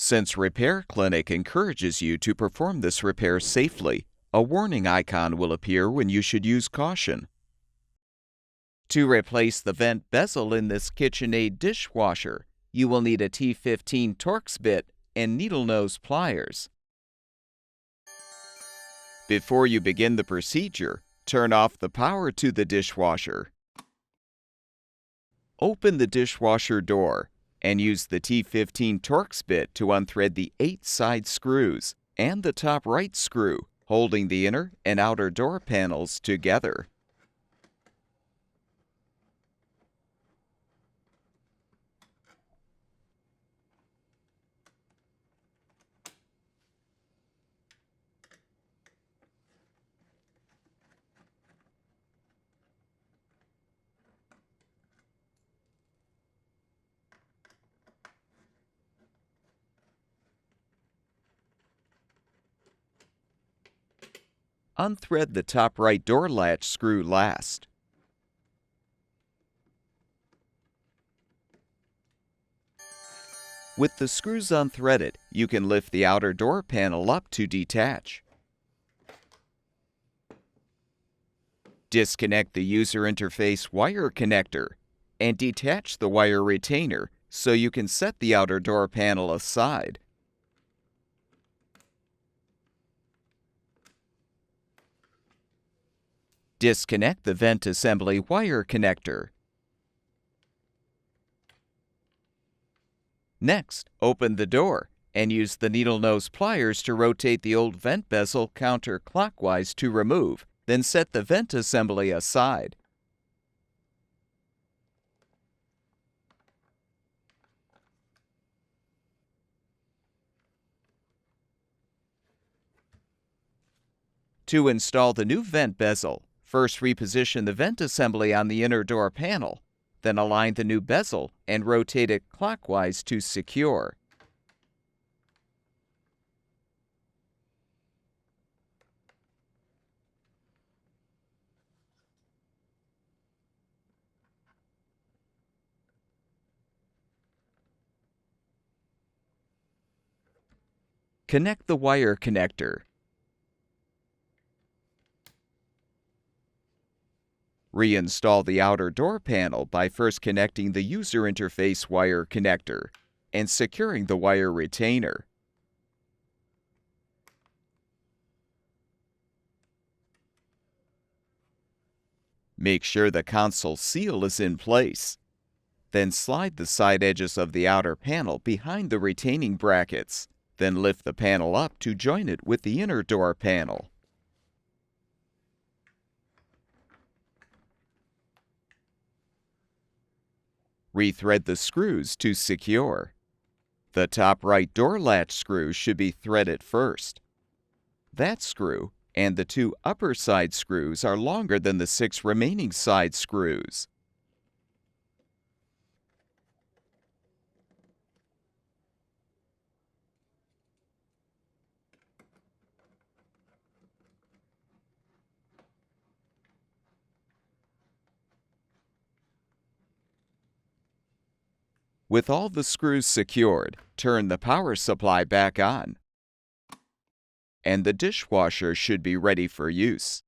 Since Repair Clinic encourages you to perform this repair safely, a warning icon will appear when you should use caution. To replace the vent bezel in this KitchenAid dishwasher, you will need a T15 Torx bit and needle nose pliers. Before you begin the procedure, turn off the power to the dishwasher. Open the dishwasher door and use the T15 Torx bit to unthread the 8 side screws and the top right screw, holding the inner and outer door panels together. Unthread the top right door latch screw last. With the screws unthreaded, you can lift the outer door panel up to detach. Disconnect the user interface wire connector and detach the wire retainer so you can set the outer door panel aside. Disconnect the vent assembly wire connector. Next, open the door and use the needle nose pliers to rotate the old vent bezel counterclockwise to remove, then set the vent assembly aside. To install the new vent bezel, first reposition the vent assembly on the inner door panel, then align the new bezel and rotate it clockwise to secure. Connect the wire connector. Reinstall the outer door panel by first connecting the user interface wire connector and securing the wire retainer. Make sure the console seal is in place. Then slide the side edges of the outer panel behind the retaining brackets. Then lift the panel up to join it with the inner door panel. Rethread the screws to secure. The top right door latch screw should be threaded first. That screw and the 2 upper side screws are longer than the 6 remaining side screws. With all the screws secured, turn the power supply back on, and the dishwasher should be ready for use.